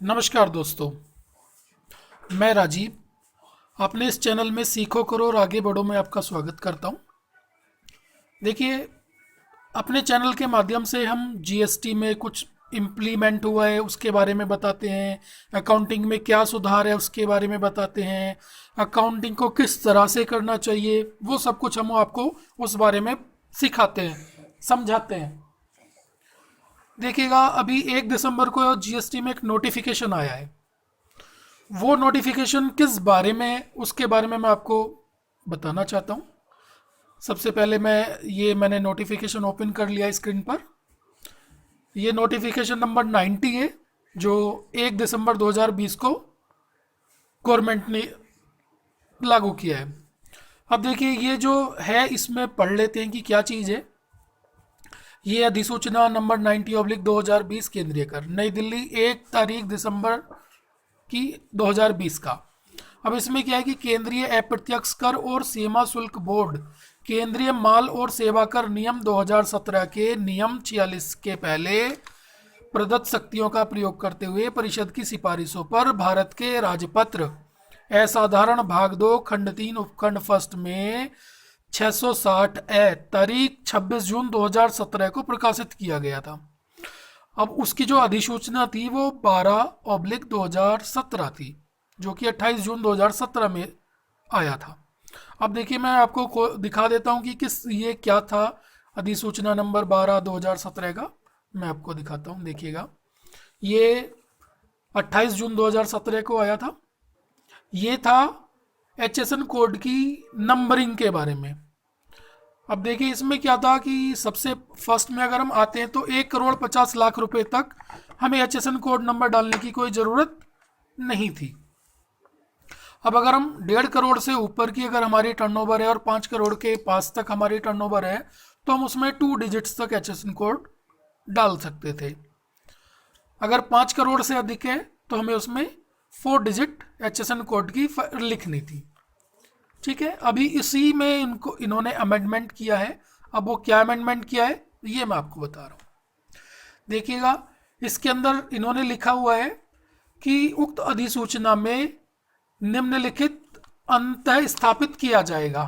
नमस्कार दोस्तों, मैं राजीव। आपने इस चैनल में सीखो करो और आगे बढ़ो में आपका स्वागत करता हूं। देखिए, अपने चैनल के माध्यम से हम जीएसटी में कुछ इम्प्लीमेंट हुआ है उसके बारे में बताते हैं, अकाउंटिंग में क्या सुधार है उसके बारे में बताते हैं, अकाउंटिंग को किस तरह से करना चाहिए वो सब कुछ हम आपको उस बारे में सिखाते हैं, समझाते हैं। देखिएगा, अभी 1 दिसंबर को जीएसटी में एक नोटिफिकेशन आया है। वो नोटिफिकेशन किस बारे में है उसके बारे में मैं आपको बताना चाहता हूँ। सबसे पहले मैंने नोटिफिकेशन ओपन कर लिया स्क्रीन पर। ये नोटिफिकेशन नंबर 90 है जो 1 दिसंबर 2020 को गवर्नमेंट ने लागू किया है। अब देखिए, ये जो है इसमें पढ़ लेते हैं कि क्या चीज़ है। ये अधिसूचना नंबर 90/2020 केंद्रीय कर नई दिल्ली 1 तारीख दिसंबर की 2020 का। अब इसमें क्या है कि केंद्रीय अप्रत्यक्ष कर और सीमा शुल्क बोर्ड केंद्रीय माल और सेवा कर नियम 2017 के नियम 46 के पहले प्रदत्त शक्तियों का प्रयोग करते हुए परिषद की सिफारिशों पर भारत के राजपत्र असाधारण भाग 2 खंड 3 उपखंड फर्स्ट में 660 तारीख 26 जून 2017 को प्रकाशित किया गया था। अब उसकी जो अधिसूचना थी वो 12/2017 थी, जो कि 28 जून 2017 में आया था। अब देखिए, मैं आपको दिखा देता हूँ कि ये क्या था। अधिसूचना नंबर 12/2017 का मैं आपको दिखाता हूँ। देखिएगा, ये 28 जून 2017 को आया था। ये था एचएसएन कोड की नंबरिंग के बारे में। अब देखिए, इसमें क्या था कि सबसे फर्स्ट में अगर हम आते हैं तो 1,50,00,000 रुपए तक हमें एचएसएन कोड नंबर डालने की कोई ज़रूरत नहीं थी। अब अगर हम 1.5 करोड़ से ऊपर की अगर हमारी टर्नओवर है और 5 करोड़ के पास तक हमारी टर्नओवर है तो हम उसमें 2 डिजिट्स तक एचएसएन कोड डाल सकते थे। अगर 5 करोड़ से अधिक है तो हमें उसमें 4 डिजिट एचएसएन कोड की लिखनी थी। ठीक है, अभी इसी में इन्होंने अमेंडमेंट किया है। अब वो क्या अमेंडमेंट किया है ये मैं आपको बता रहा हूँ। देखिएगा, इसके अंदर इन्होंने लिखा हुआ है कि उक्त अधिसूचना में निम्नलिखित अंतः स्थापित किया जाएगा।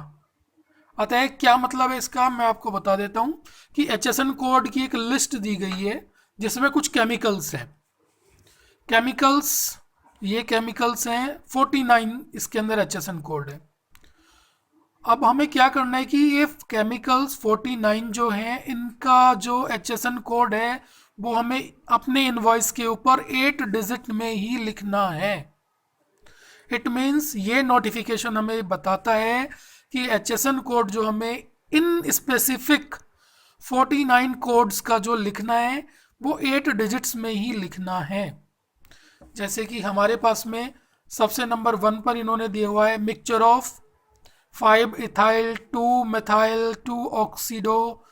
अतः क्या मतलब है इसका, मैं आपको बता देता हूं कि एचएसएन कोड की एक लिस्ट दी गई है जिसमें कुछ केमिकल्स हैं। ये केमिकल्स हैं 49, इसके अंदर एचएसएन कोड है। अब हमें क्या करना है कि ये केमिकल्स 49 जो हैं इनका जो एचएसएन कोड है वो हमें अपने इनवॉइस के ऊपर 8 डिजिट में ही लिखना है। इट मीन्स ये नोटिफिकेशन हमें बताता है कि एचएसएन कोड जो हमें इन स्पेसिफिक 49 कोड्स का जो लिखना है वो 8 डिजिट्स में ही लिखना है। जैसे कि हमारे पास में सबसे नंबर 1 पर इन्होंने दिया हुआ है mixture of 5 ethyl 2 methyl 2 oxido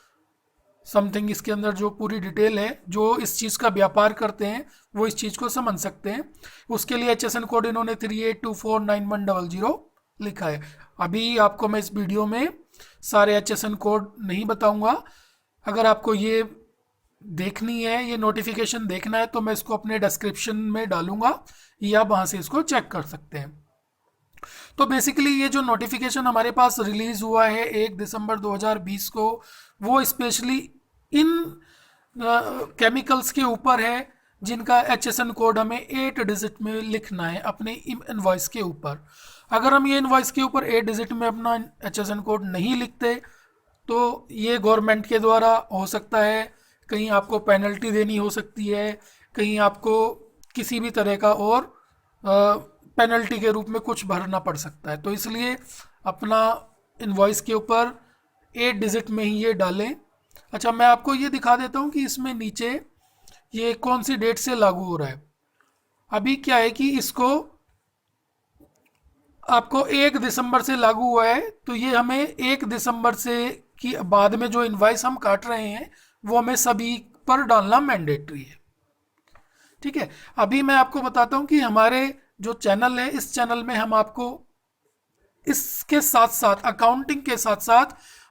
something. इसके अंदर जो पूरी डिटेल है, जो इस चीज़ का व्यापार करते हैं वो इस चीज़ को समझ सकते हैं। उसके लिए एचएसएन कोड इन्होंने 38249100 लिखा है। अभी आपको मैं इस वीडियो में सारे एचएसएन कोड नहीं बताऊंगा। अगर आपको ये देखनी है, ये नोटिफिकेशन देखना है, तो मैं इसको अपने डिस्क्रिप्शन में डालूंगा या वहाँ से इसको चेक कर सकते हैं। तो बेसिकली ये जो नोटिफिकेशन हमारे पास रिलीज हुआ है 1 दिसंबर 2020 को, वो स्पेशली इन केमिकल्स के ऊपर है जिनका एचएसएन कोड हमें 8 डिजिट में लिखना है अपने इनवॉइस के ऊपर। अगर हम ये इनवॉइस के ऊपर 8 डिजिट में अपना एचएसएन कोड नहीं लिखते तो ये गवर्नमेंट के द्वारा हो सकता है कहीं आपको पेनल्टी देनी हो सकती है, कहीं आपको किसी भी तरह का और पेनल्टी के रूप में कुछ भरना पड़ सकता है। तो इसलिए अपना इनवॉइस के ऊपर 8 डिजिट में ही ये डालें। अच्छा, मैं आपको ये दिखा देता हूँ कि इसमें नीचे ये कौन सी डेट से लागू हो रहा है। अभी क्या है कि इसको आपको 1 दिसंबर से लागू हुआ है, तो ये हमें 1 दिसंबर से की बाद में जो इनवॉइस हम काट रहे हैं वो हमें सभी पर डालना मैंडेटरी है। ठीक है, अभी मैं आपको बताता हूँ कि हमारे जो चैनल है, इस चैनल में हम आपको इसके साथ साथ अकाउंटिंग के साथ साथ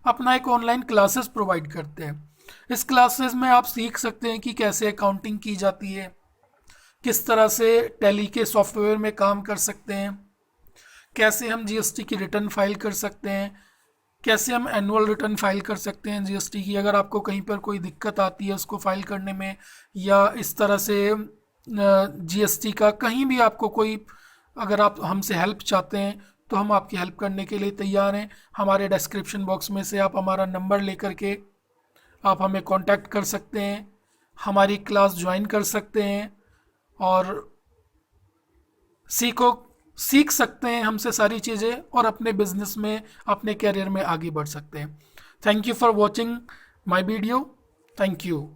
अपना एक ऑनलाइन क्लासेस प्रोवाइड करते हैं। इस क्लासेस में आप सीख सकते हैं कि कैसे अकाउंटिंग की जाती है, किस तरह से टैली के सॉफ्टवेयर में काम कर सकते हैं, कैसे हम जीएसटी की रिटर्न फाइल कर सकते हैं, कैसे हम एनुअल रिटर्न फाइल कर सकते हैं जीएसटी की, अगर आपको कहीं पर कोई दिक्कत आती है उसको फाइल करने में, या इस तरह से जीएसटी का कहीं भी आपको कोई, अगर आप हमसे हेल्प चाहते हैं तो हम आपकी हेल्प करने के लिए तैयार हैं। हमारे डिस्क्रिप्शन बॉक्स में से आप हमारा नंबर लेकर के आप हमें कांटेक्ट कर सकते हैं, हमारी क्लास ज्वाइन कर सकते हैं और सीख सकते हैं हमसे सारी चीज़ें और अपने बिजनेस में, अपने करियर में आगे बढ़ सकते हैं। Thank you for watching my video. Thank you.